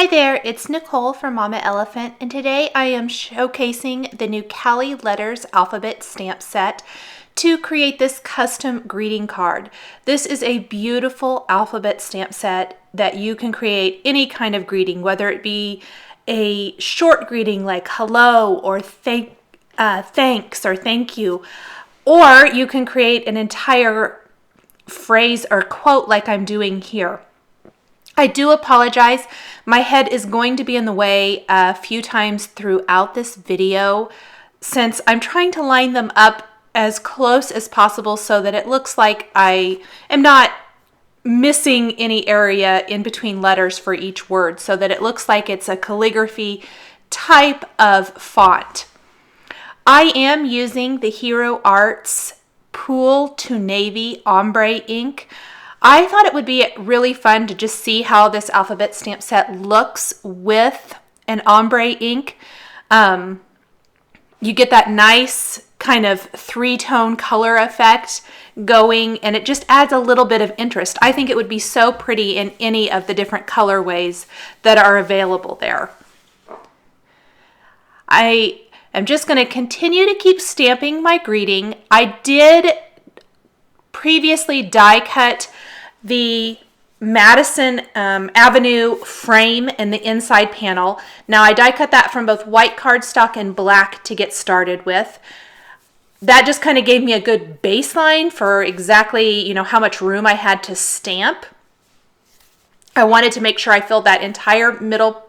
Hi there, it's Nicole from Mama Elephant, and today I am showcasing the new Calli Letters Alphabet Stamp Set to create this custom greeting card. This is a beautiful alphabet stamp set that you can create any kind of greeting, whether it be a short greeting like hello or thanks or thank you, or you can create an entire phrase or quote like I'm doing here. I do apologize. My head is going to be in the way a few times throughout this video since I'm trying to line them up as close as possible so that it looks like I am not missing any area in between letters for each word, so that it looks like it's a calligraphy type of font. I am using the Hero Arts Pool to Navy Ombre ink. I thought it would be really fun to just see how this alphabet stamp set looks with an ombre ink. You get that nice kind of three-tone color effect going, and it just adds a little bit of interest. I think it would be so pretty in any of the different colorways that are available there. I am just going to continue to keep stamping my greeting. I did previously die cut the Madison Avenue frame and the inside panel. Now I die cut that from both white cardstock and black to get started with. That just kind of gave me a good baseline for exactly, how much room I had to stamp. I wanted to make sure I filled that entire middle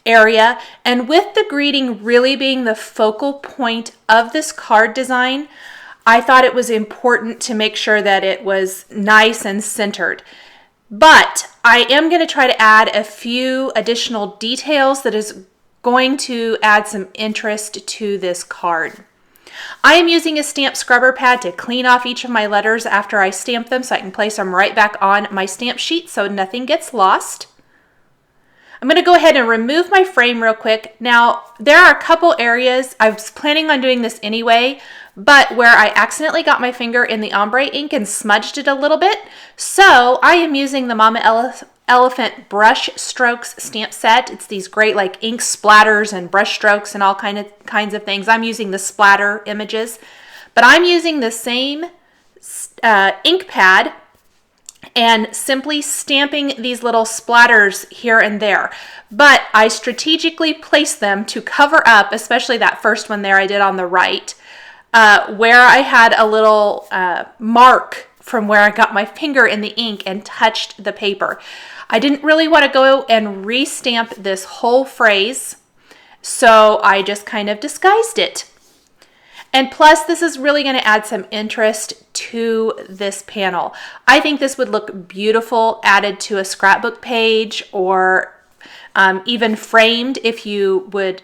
area, and with the greeting really being the focal point of this card design, I thought it was important to make sure that it was nice and centered. But I am going to try to add a few additional details that is going to add some interest to this card. I am using a stamp scrubber pad to clean off each of my letters after I stamp them so I can place them right back on my stamp sheet so nothing gets lost. I'm going to go ahead and remove my frame real quick. Now, there are a couple areas, I was planning on doing this anyway, but where I accidentally got my finger in the ombre ink and smudged it a little bit. So I am using the Mama Elephant Brush Strokes stamp set. It's these great like ink splatters and brush strokes and all kinds of things. I'm using the splatter images, but I'm using the same ink pad and simply stamping these little splatters here and there. But I strategically placed them to cover up, especially that first one there I did on the right, where I had a little mark from where I got my finger in the ink and touched the paper. I didn't really want to go and re-stamp this whole phrase, so I just kind of disguised it. And plus, this is really going to add some interest to this panel. I think this would look beautiful added to a scrapbook page, or even framed. If you would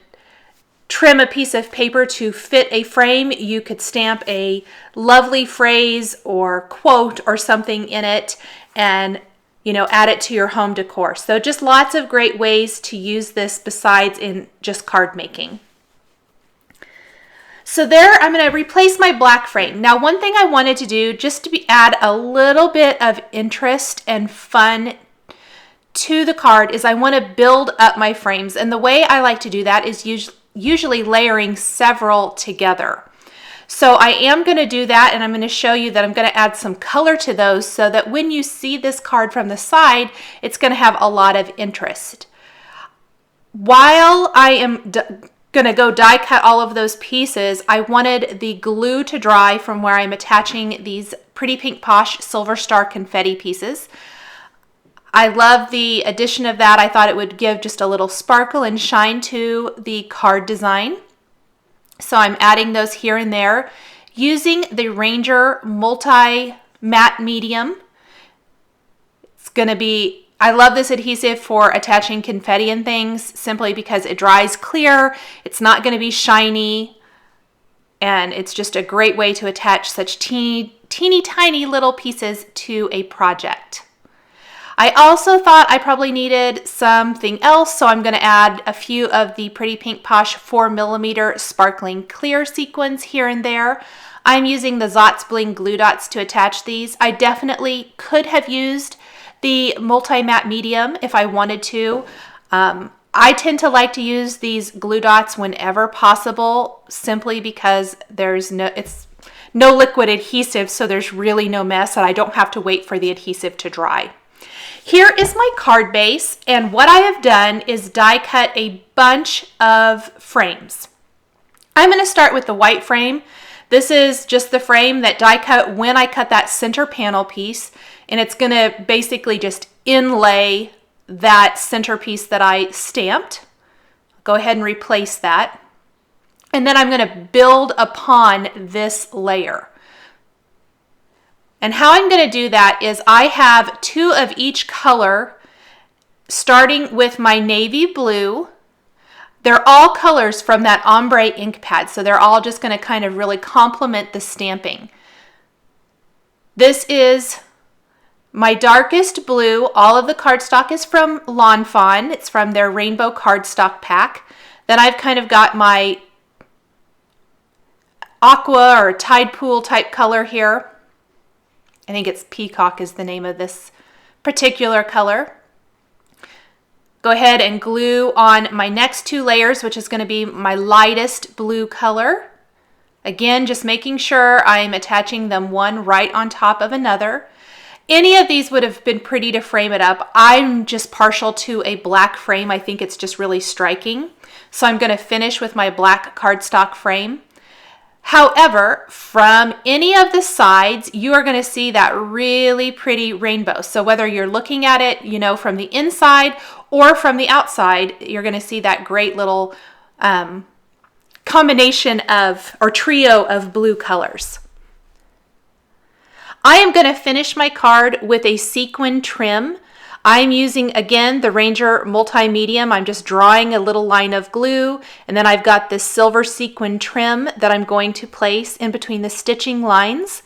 trim a piece of paper to fit a frame, you could stamp a lovely phrase or quote or something in it and add it to your home decor. So just lots of great ways to use this besides in just card making. So there, I'm going to replace my black frame. Now, one thing I wanted to do just to add a little bit of interest and fun to the card is I want to build up my frames. And the way I like to do that is usually layering several together. So I am going to do that, and I'm going to show you that I'm going to add some color to those so that when you see this card from the side, it's going to have a lot of interest. While I am going to go die cut all of those pieces, I wanted the glue to dry from where I'm attaching these Pretty Pink Posh Silver Star confetti pieces. I love the addition of that. I thought it would give just a little sparkle and shine to the card design. So I'm adding those here and there using the Ranger Multi Matte Medium. It's going to be, I love this adhesive for attaching confetti and things simply because it dries clear. It's not going to be shiny, and it's just a great way to attach such teeny tiny little pieces to a project. I also thought I probably needed something else, so I'm going to add a few of the Pretty Pink Posh 4mm sparkling clear sequins here and there. I'm using the Zots Bling glue dots to attach these. I definitely could have used the multi-matte medium if I wanted to. I tend to like to use these glue dots whenever possible, simply because it's no liquid adhesive, so there's really no mess, and I don't have to wait for the adhesive to dry. Here is my card base, and what I have done is die cut a bunch of frames. I'm going to start with the white frame. This is just the frame that die cut when I cut that center panel piece, and it's going to basically just inlay that centerpiece that I stamped. Go ahead and replace that. And then I'm going to build upon this layer. And how I'm going to do that is I have 2 of each color, starting with my navy blue. They're all colors from that ombre ink pad, so they're all just going to kind of really complement the stamping. This is my darkest blue. All of the cardstock is from Lawn Fawn. It's from their rainbow cardstock pack. Then I've kind of got my aqua or tide pool type color here. I think it's Peacock is the name of this particular color. Go ahead and glue on my next 2 layers, which is going to be my lightest blue color. Again, just making sure I'm attaching them one right on top of another. Any of these would have been pretty to frame it up. I'm just partial to a black frame. I think it's just really striking. So I'm going to finish with my black cardstock frame. However, from any of the sides, you are going to see that really pretty rainbow. So whether you're looking at it, from the inside or from the outside, you're going to see that great little combination or trio of blue colors. I am going to finish my card with a sequin trim. I'm using, again, the Ranger Multi-Medium. I'm just drawing a little line of glue, and then I've got this silver sequin trim that I'm going to place in between the stitching lines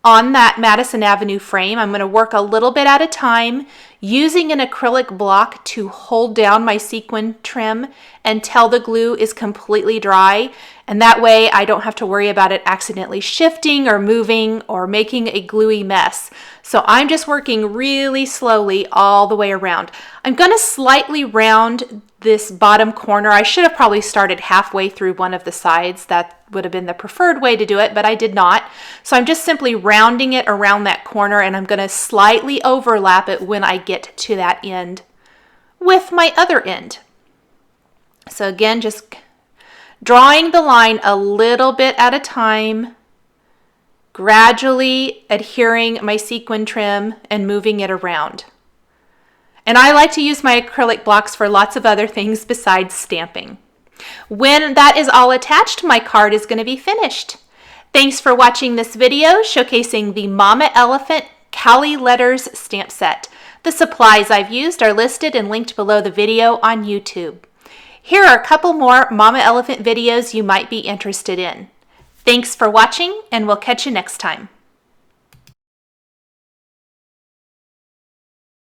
on that Madison Avenue frame. I'm going to work a little bit at a time using an acrylic block to hold down my sequin trim until the glue is completely dry. And that way I don't have to worry about it accidentally shifting or moving or making a gluey mess. So I'm just working really slowly all the way around. I'm going to slightly round this bottom corner. I should have probably started halfway through one of the sides. That would have been the preferred way to do it, but I did not. So I'm just simply rounding it around that corner, and I'm going to slightly overlap it when I get to that end with my other end. So again, just drawing the line a little bit at a time, gradually adhering my sequin trim and moving it around. And I like to use my acrylic blocks for lots of other things besides stamping. When that is all attached, my card is going to be finished. Thanks for watching this video showcasing the Mama Elephant Calli Letters stamp set. The supplies I've used are listed and linked below the video on YouTube. Here are a couple more Mama Elephant videos you might be interested in. Thanks for watching, and we'll catch you next time.